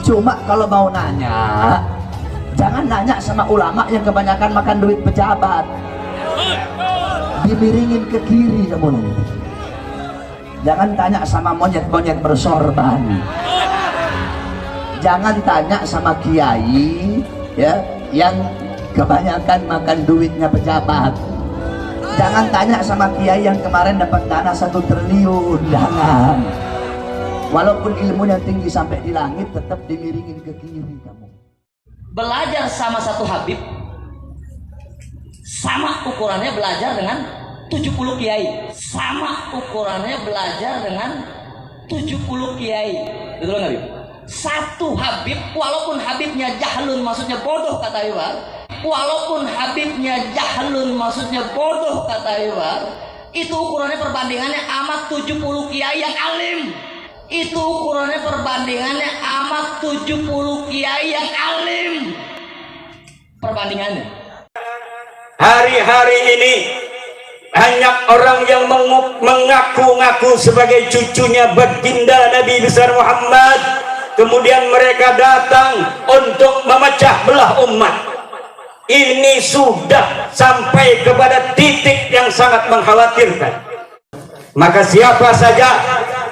Cuma kalau mau nanya, jangan nanya sama ulama yang kebanyakan makan duit pejabat. Dimiringin ke kiri kamu nanti. Jangan tanya sama monyet-monyet bersorban. Jangan tanya sama kiai ya yang kebanyakan makan duitnya pejabat. Jangan tanya sama kiai yang kemarin dapat dana 1 triliun. Jangan. Walaupun ilmunya tinggi sampai di langit, tetap dimiringin ke kiri kamu. Belajar sama satu Habib, sama ukurannya belajar dengan 70 kiai. Sama ukurannya belajar dengan 70 kiai. Betul nggak, Habib? Satu Habib, walaupun Habibnya jahlun, maksudnya bodoh kata Iwan. Walaupun Habibnya jahlun, maksudnya bodoh kata Iwan. Itu ukurannya perbandingannya amat 70 kiai yang alim. Itu ukurannya perbandingannya amat 70 kiai yang alim. Perbandingannya. Hari-hari ini banyak orang yang mengaku-ngaku sebagai cucunya baginda Nabi besar Muhammad. Kemudian mereka datang untuk memecah belah umat. Ini sudah sampai kepada titik yang sangat mengkhawatirkan. Maka siapa saja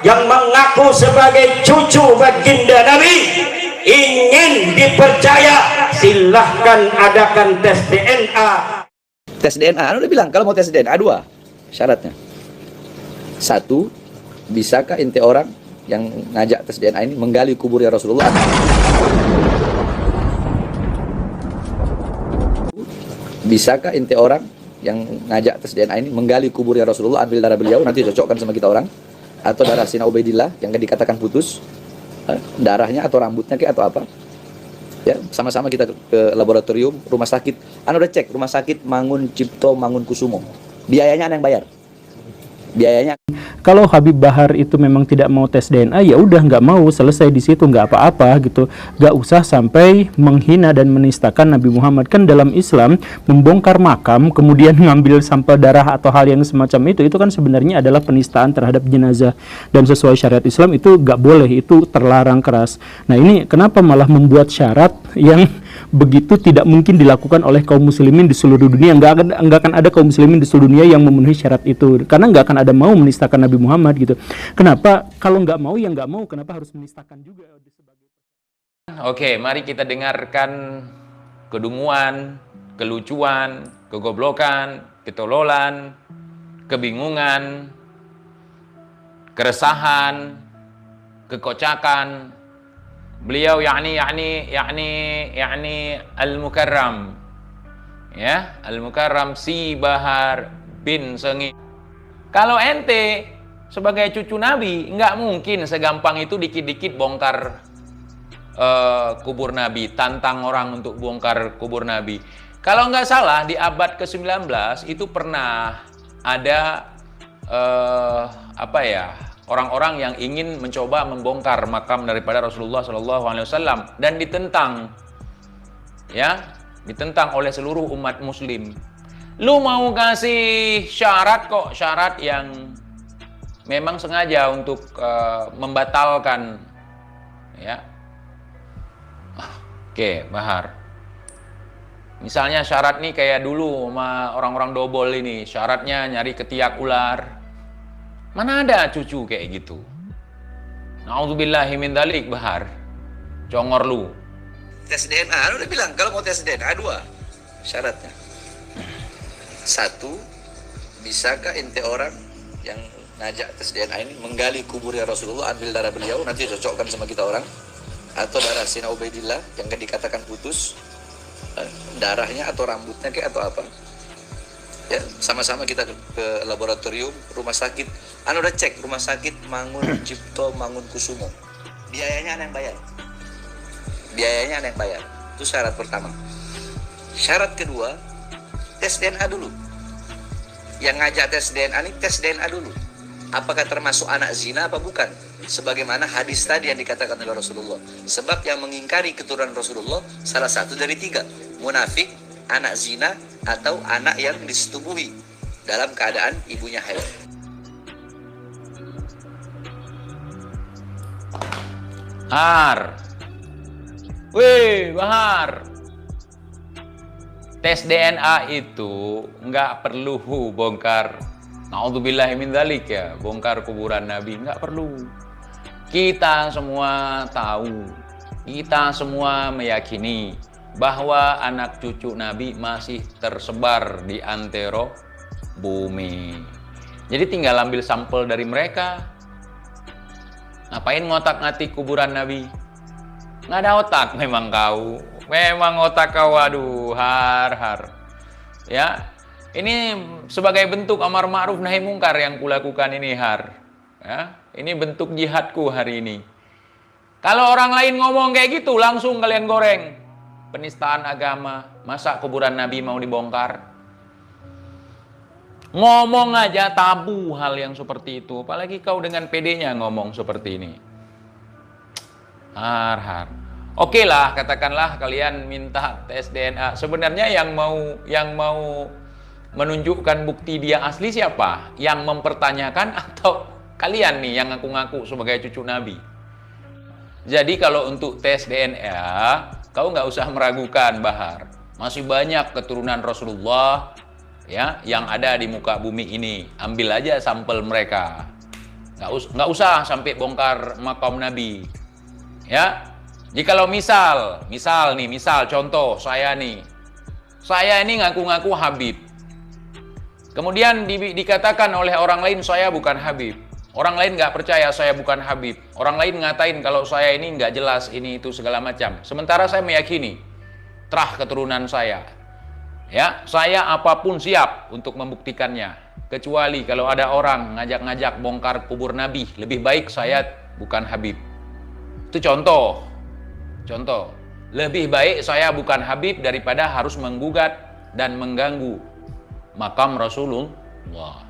yang mengaku sebagai cucu baginda Nabi ingin dipercaya, silahkan adakan tes DNA. Tes DNA, udah bilang kalau mau tes DNA 2 syaratnya. 1, bisakah ente orang yang ngajak tes DNA ini menggali kuburnya Rasulullah? Bisakah ente orang yang ngajak tes DNA ini menggali kuburnya Rasulullah, ambil darah beliau, nanti cocokkan sama kita orang, atau darah Sina Ubaidillah yang dikatakan putus, darahnya atau rambutnya kayak atau apa? Ya, sama-sama kita ke laboratorium, rumah sakit. Udah cek, rumah sakit Mangun Cipto Mangun Kusumo. Biayanya yang bayar. Biayanya. Kalau Habib Bahar itu memang tidak mau tes DNA, ya udah nggak mau, selesai di situ, nggak apa-apa gitu. Nggak usah sampai menghina dan menistakan Nabi Muhammad. Kan dalam Islam membongkar makam kemudian ngambil sampel darah atau hal yang semacam itu kan sebenarnya adalah penistaan terhadap jenazah, dan sesuai syariat Islam itu nggak boleh, itu terlarang keras. Nah ini kenapa malah membuat syarat yang begitu tidak mungkin dilakukan oleh kaum muslimin di seluruh dunia. Nggak akan ada kaum muslimin di seluruh dunia yang memenuhi syarat itu, karena nggak akan ada mau menistakan Nabi Muhammad gitu. Kenapa kalau nggak mau ya nggak mau, kenapa harus menistakan juga? Oke, mari kita dengarkan kedunguan, kelucuan, kegoblokan, ketololan, kebingungan, keresahan, kekocakan beliau yakni Al-Mukarram, ya, Al-Mukarram si Bahar bin Sengit. Kalau ente sebagai cucu Nabi, nggak mungkin segampang itu dikit-dikit bongkar kubur Nabi, tantang orang untuk bongkar kubur Nabi. Kalau nggak salah di abad ke-19 itu pernah ada orang-orang yang ingin mencoba membongkar makam daripada Rasulullah SAW dan ditentang, ya, ditentang oleh seluruh umat Muslim. Lu mau kasih syarat kok, syarat yang memang sengaja untuk membatalkan, ya. Oke, Bahar. Misalnya syarat nih kayak dulu sama orang-orang dobol ini, syaratnya nyari ketiak ular. Mana ada cucu kayak gitu? Na'udzubillahi min dzalik, Bahar. Congor lu. Tes DNA, udah bilang kalau mau tes DNA 2 syaratnya. 1, bisakah ente orang yang ngajak tes DNA ini menggali kuburnya Rasulullah, ambil darah beliau, nanti cocokkan sama kita orang, atau darah Sina Ubaidillah yang dikatakan putus, darahnya atau rambutnya kayak atau apa? Ya, sama-sama kita ke laboratorium, rumah sakit. Udah cek, rumah sakit Mangun Cipto Mangun Kusumo. Biayanya yang bayar. Biayanya yang bayar. Itu syarat pertama. Syarat kedua, tes DNA dulu. Yang ngajak tes DNA ini tes DNA dulu. Apakah termasuk anak zina apa bukan? Sebagaimana hadis tadi yang dikatakan oleh Rasulullah. Sebab yang mengingkari keturunan Rasulullah salah satu dari 3. Munafik, anak zina, atau anak yang disetubuhi dalam keadaan ibunya haid. Wih, Bahar. Tes DNA itu nggak perlu bongkar. Naudzubillahi min dzalik ya, bongkar kuburan Nabi nggak perlu. Kita semua tahu, kita semua meyakini bahwa anak cucu Nabi masih tersebar di antero bumi. Jadi tinggal ambil sampel dari mereka. Ngapain ngotak-ngatik kuburan Nabi? Nggak ada otak memang kau. Memang otak kau, aduh, har. Ya, ini sebagai bentuk amar ma'ruf nahi mungkar yang kulakukan ini, har. Ya, ini bentuk jihadku hari ini. Kalau orang lain ngomong kayak gitu, langsung kalian goreng. Penistaan agama, masa kuburan Nabi mau dibongkar? Ngomong aja tabu hal yang seperti itu. Apalagi kau dengan pedenya ngomong seperti ini. Har. Oke lah, katakanlah kalian minta tes DNA. Sebenarnya yang mau menunjukkan bukti dia asli siapa? Yang mempertanyakan atau kalian nih yang ngaku-ngaku sebagai cucu Nabi? Jadi kalau untuk tes DNA, kau nggak usah meragukan, Bahar. Masih banyak keturunan Rasulullah ya yang ada di muka bumi ini. Ambil aja sampel mereka. Nggak usah sampai bongkar makam Nabi. Ya, jikalau misal contoh saya ini ngaku-ngaku Habib. Kemudian dikatakan oleh orang lain saya bukan Habib. Orang lain nggak percaya saya bukan Habib. Orang lain ngatain kalau saya ini nggak jelas ini itu segala macam. Sementara saya meyakini terah keturunan saya. Ya, saya apapun siap untuk membuktikannya. Kecuali kalau ada orang ngajak-ngajak bongkar kubur Nabi, lebih baik saya bukan Habib. Itu contoh. Lebih baik saya bukan Habib daripada harus menggugat dan mengganggu makam Rasulullah.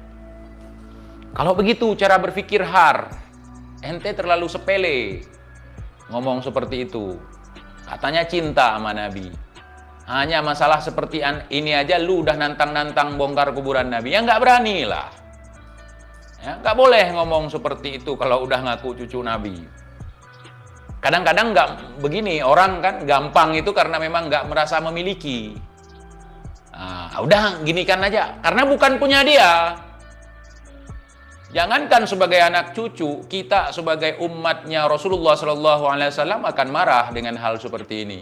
Kalau begitu cara berpikir har, ente terlalu sepele ngomong seperti itu. Katanya cinta sama Nabi. Hanya masalah seperti ini aja lu udah nantang-nantang bongkar kuburan Nabi. Ya nggak berani lah. Ya, nggak boleh ngomong seperti itu kalau udah ngaku cucu Nabi. Kadang-kadang nggak begini, orang kan gampang itu karena memang nggak merasa memiliki. Nah, udah ginikan aja, karena bukan punya dia. Jangankan sebagai anak cucu, kita sebagai umatnya Rasulullah SAW akan marah dengan hal seperti ini.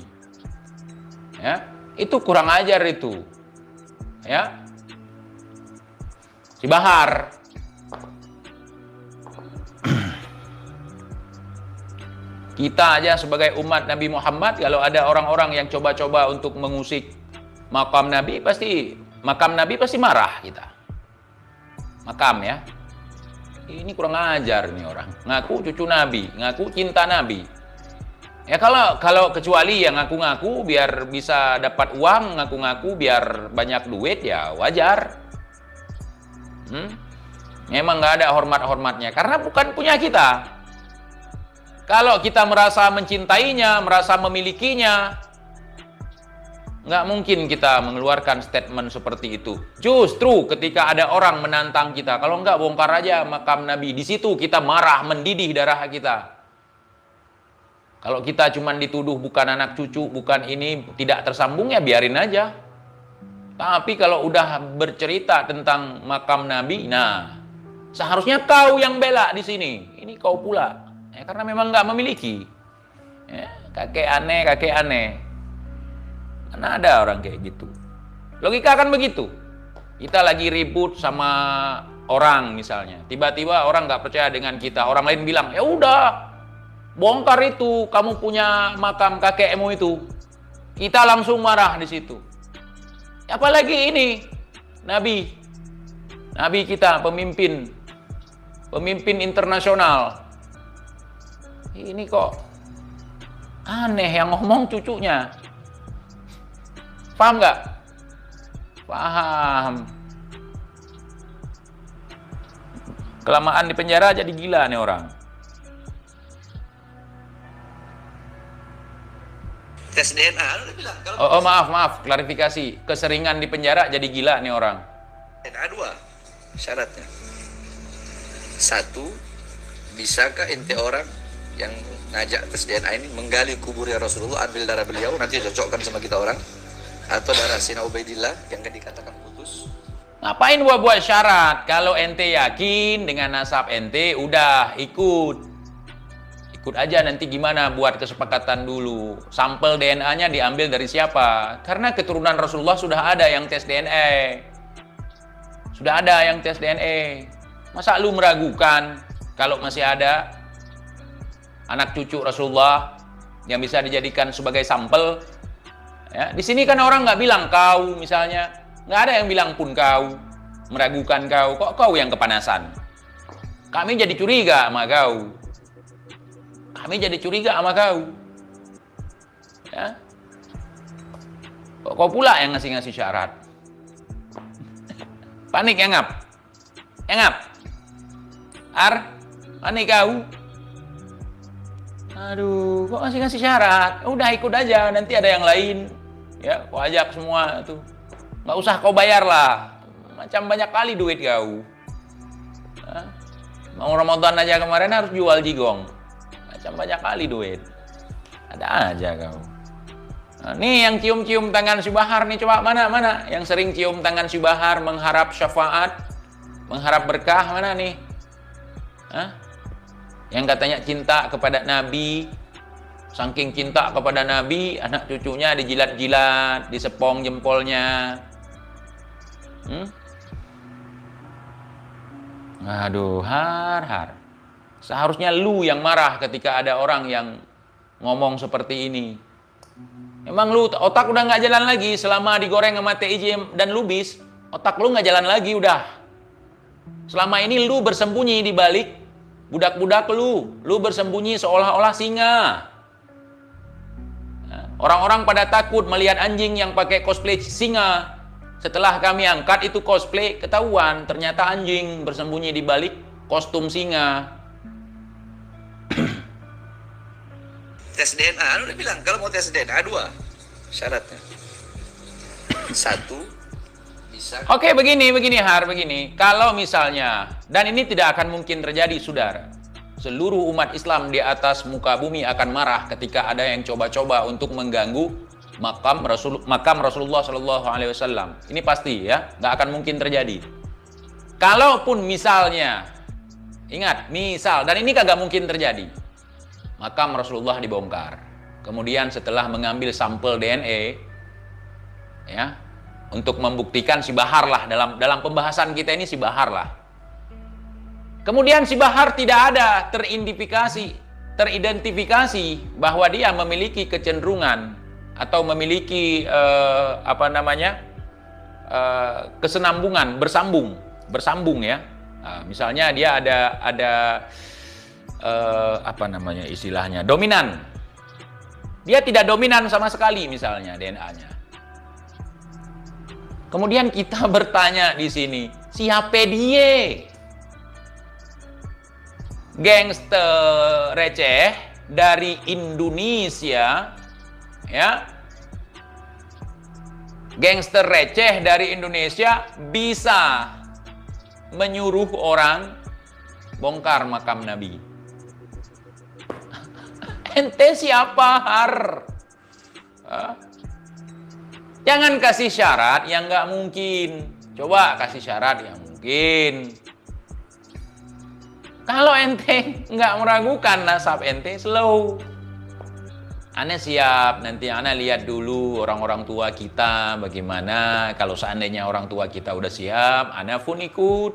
Ya, itu kurang ajar itu. Ya, si Bahar. Kita aja sebagai umat Nabi Muhammad, kalau ada orang-orang yang coba-coba untuk mengusik makam Nabi pasti marah kita. Makam ya. Ini kurang ajar nih orang. Ngaku cucu Nabi, ngaku cinta Nabi. Ya kalau kecuali yang ngaku-ngaku biar bisa dapat uang, ngaku-ngaku biar banyak duit ya wajar. Memang nggak ada hormat-hormatnya karena bukan punya kita. Kalau kita merasa mencintainya, merasa memilikinya, nggak mungkin kita mengeluarkan statement seperti itu. Justru ketika ada orang menantang kita, kalau nggak bongkar aja makam Nabi, di situ kita marah, mendidih darah kita. Kalau kita cuma dituduh bukan anak cucu, bukan ini, tidak tersambung ya biarin aja. Tapi kalau udah bercerita tentang makam Nabi, nah seharusnya kau yang bela di sini. Ini kau pula. Ya, karena memang nggak memiliki. Ya, kakek aneh. Mana ada orang kayak gitu. Logika kan begitu. Kita lagi ribut sama orang misalnya. Tiba-tiba orang nggak percaya dengan kita. Orang lain bilang, ya udah, bongkar itu. Kamu punya makam kakekmu itu. Kita langsung marah di situ. Apalagi ini Nabi kita pemimpin internasional. Ini kok aneh yang ngomong cucunya. Paham nggak? Paham. Kelamaan di penjara jadi gila nih orang. Tes DNA, lu udah bilang. Oh, maaf, klarifikasi. Keseringan di penjara jadi gila nih orang. DNA 2 syaratnya. 1, bisakah ente orang yang ngajak tes DNA ini menggali kuburnya Rasulullah, ambil darah beliau, nanti cocokkan sama kita orang, atau darah Sina Ubaidillah yang kan dikatakan putus. Ngapain buat syarat? Kalau ente yakin dengan nasab ente, udah ikut aja. Nanti gimana buat kesepakatan dulu. Sampel DNA-nya diambil dari siapa? Karena keturunan Rasulullah sudah ada yang tes DNA. Sudah ada yang tes DNA. Masa lu meragukan kalau masih ada anak cucu Rasulullah yang bisa dijadikan sebagai sampel? Ya, di sini kan orang nggak bilang kau, misalnya nggak ada yang bilang pun kau, meragukan kau. Kok kau yang kepanasan? Kami jadi curiga sama kau. Kami jadi curiga sama kau. Ya. Kok kau pula yang ngasih syarat? Panik ya ngap? Ya ngap? Panik kau? Aduh, kok ngasih syarat? Udah ikut aja, nanti ada yang lain. Ya, kau ajak semua tuh. Nggak usah kau bayar lah. Macam banyak kali duit kau. Hah? Mau Ramadan aja kemarin harus jual jigong. Macam banyak kali duit. Ada aja kau. Nah, nih yang cium-cium tangan si Bahar nih, coba mana? Yang sering cium tangan si Bahar mengharap syafaat, mengharap berkah, mana nih? Hah? Yang katanya cinta kepada Nabi, saking cinta kepada Nabi, anak cucunya dijilat-jilat, disepong jempolnya. Aduh, Har. Seharusnya lu yang marah ketika ada orang yang ngomong seperti ini. Emang lu otak udah nggak jalan lagi selama digoreng sama TIJ dan Lubis, otak lu nggak jalan lagi udah. Selama ini lu bersembunyi di balik budak-budak lu bersembunyi seolah-olah singa. Orang-orang pada takut melihat anjing yang pakai cosplay singa. Setelah kami angkat itu cosplay, ketahuan ternyata anjing bersembunyi di balik kostum singa. Tes DNA, udah bilang kalau mau tes DNA 2 syaratnya. 1, bisa. Oke, begini Har, begini. Kalau misalnya, dan ini tidak akan mungkin terjadi, saudara. Seluruh umat Islam di atas muka bumi akan marah ketika ada yang coba-coba untuk mengganggu makam Rasulullah Shallallahu Alaihi Wasallam. Ini pasti ya, nggak akan mungkin terjadi. Kalaupun misalnya, ingat, misal, dan ini kagak mungkin terjadi, makam Rasulullah dibongkar. Kemudian setelah mengambil sampel DNA, ya, untuk membuktikan si Bahar lah, dalam pembahasan kita ini si Bahar lah. Kemudian si Bahar tidak ada teridentifikasi bahwa dia memiliki kecenderungan atau memiliki kesenambungan, bersambung ya. Nah, misalnya dia ada istilahnya dominan. Dia tidak dominan sama sekali misalnya DNA-nya. Kemudian kita bertanya di sini, siapa dia? Gangster receh dari Indonesia, ya. Gangster receh dari Indonesia bisa menyuruh orang bongkar makam Nabi. Ente siapa, Har? Jangan kasih syarat yang nggak mungkin. Coba kasih syarat yang mungkin. Kalau ente nggak meragukan nasab ente, slow. Ane siap, nanti Ane lihat dulu orang-orang tua kita bagaimana. Kalau seandainya orang tua kita udah siap, Ane pun ikut.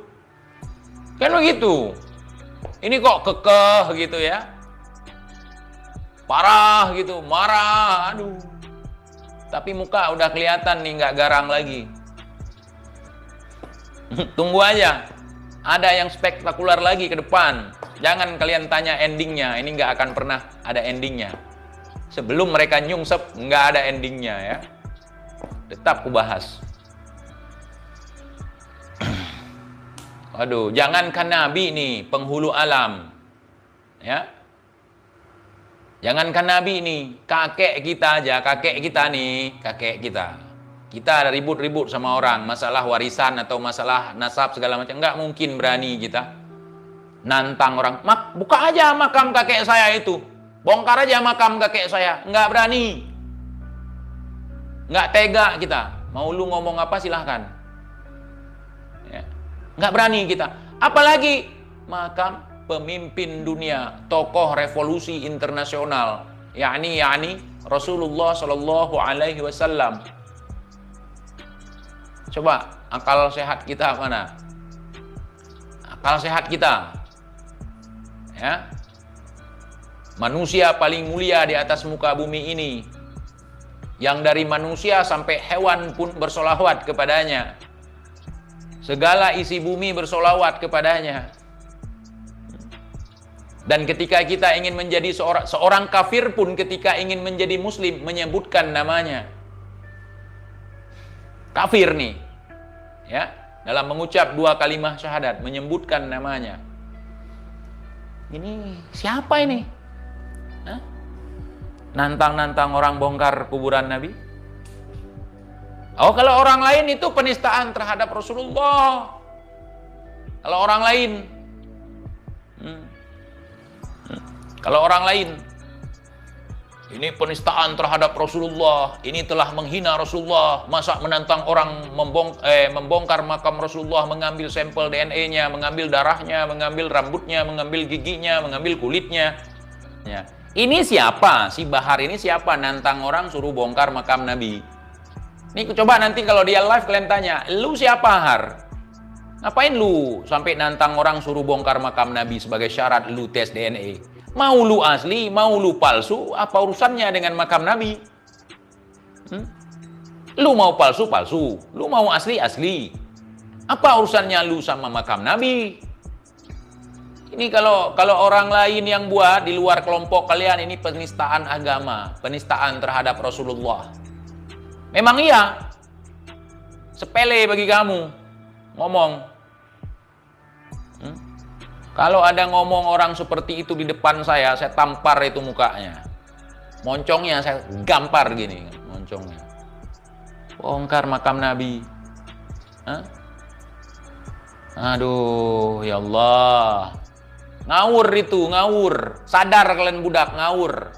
Kan begitu. Ini kok kekeh gitu ya. Parah gitu, marah, aduh. Tapi muka udah kelihatan nih, nggak garang lagi. Tunggu aja. Ada yang spektakuler lagi ke depan. Jangan kalian tanya endingnya. Ini nggak akan pernah ada endingnya. Sebelum mereka nyungsep, nggak ada endingnya ya. Tetap kubahas. Aduh, jangankan Nabi nih, penghulu alam. Ya. Jangankan Nabi nih, kakek kita aja, kakek kita. Kita ada ribut-ribut sama orang, masalah warisan atau masalah nasab segala macam, nggak mungkin berani kita. Nantang orang, buka aja makam kakek saya itu. Bongkar aja makam kakek saya. Nggak berani. Nggak tega kita. Mau lu ngomong apa silahkan. Ya. Nggak berani kita. Apalagi makam pemimpin dunia, tokoh revolusi internasional, yakni Rasulullah Shallallahu Alaihi Wasallam. Coba akal sehat kita mana? Akal sehat kita, ya. Manusia paling mulia di atas muka bumi ini, yang dari manusia sampai hewan pun bersolawat kepadanya. Segala isi bumi bersolawat kepadanya. Dan ketika kita ingin menjadi seorang kafir pun, ketika ingin menjadi muslim, menyebutkan namanya. Kafir nih, ya, dalam mengucap 2 kalimah syahadat, menyebutkan namanya. Ini siapa ini? Hah? Nantang-nantang orang bongkar kuburan Nabi? Oh, kalau orang lain itu penistaan terhadap Rasulullah. Kalau orang lain, kalau orang lain, ini penistaan terhadap Rasulullah, ini telah menghina Rasulullah, masa menantang orang membongkar makam Rasulullah, mengambil sampel DNA-nya, mengambil darahnya, mengambil rambutnya, mengambil giginya, mengambil kulitnya. Ya. Ini siapa? Si Bahar ini siapa? Nantang orang suruh bongkar makam Nabi. Ini coba nanti kalau dia live kalian tanya, lu siapa Har? Ngapain lu sampai nantang orang suruh bongkar makam Nabi sebagai syarat lu tes DNA? Mau lu asli, mau lu palsu, apa urusannya dengan makam Nabi? Lu mau palsu, palsu. Lu mau asli, asli. Apa urusannya lu sama makam Nabi? Ini kalau orang lain yang buat di luar kelompok kalian, ini penistaan agama, penistaan terhadap Rasulullah. Memang iya. Sepele bagi kamu ngomong. Kalau ada ngomong orang seperti itu di depan saya tampar itu mukanya. Moncongnya saya gampar gini, moncongnya. Bongkar makam Nabi. Hah? Aduh, ya Allah. Ngawur itu, ngawur. Sadar kalian budak, ngawur.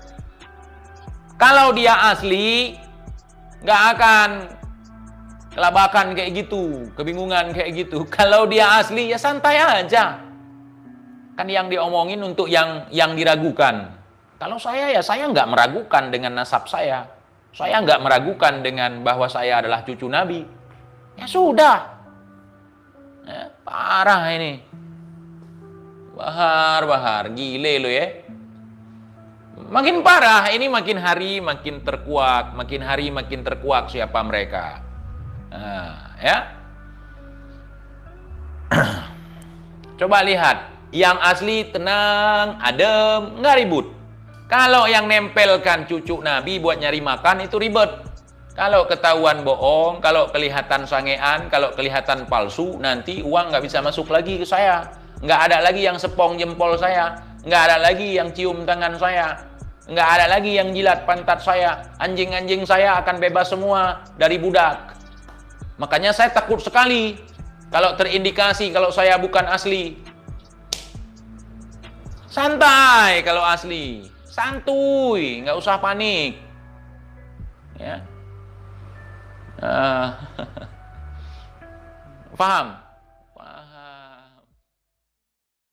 Kalau dia asli, nggak akan kelabakan kayak gitu, kebingungan kayak gitu. Kalau dia asli, ya santai aja. Kan yang diomongin untuk yang diragukan. Kalau saya, ya saya nggak meragukan dengan nasab saya. Saya nggak meragukan dengan bahwa saya adalah cucu Nabi. Ya sudah. Ya, parah ini. Bahar, gile lo ya. Makin parah, ini makin hari makin terkuak, makin hari makin terkuak siapa mereka. Nah, ya. Coba lihat. Yang asli tenang, adem, nggak ribut. Kalau yang nempelkan cucu Nabi buat nyari makan itu ribet. Kalau ketahuan bohong, kalau kelihatan sangean, kalau kelihatan palsu, nanti uang nggak bisa masuk lagi ke saya. Nggak ada lagi yang sepong jempol saya. Nggak ada lagi yang cium tangan saya. Nggak ada lagi yang jilat pantat saya. Anjing-anjing saya akan bebas semua dari budak. Makanya saya takut sekali kalau terindikasi kalau saya bukan asli. Santai kalau asli, santuy, nggak usah panik, ya. Paham?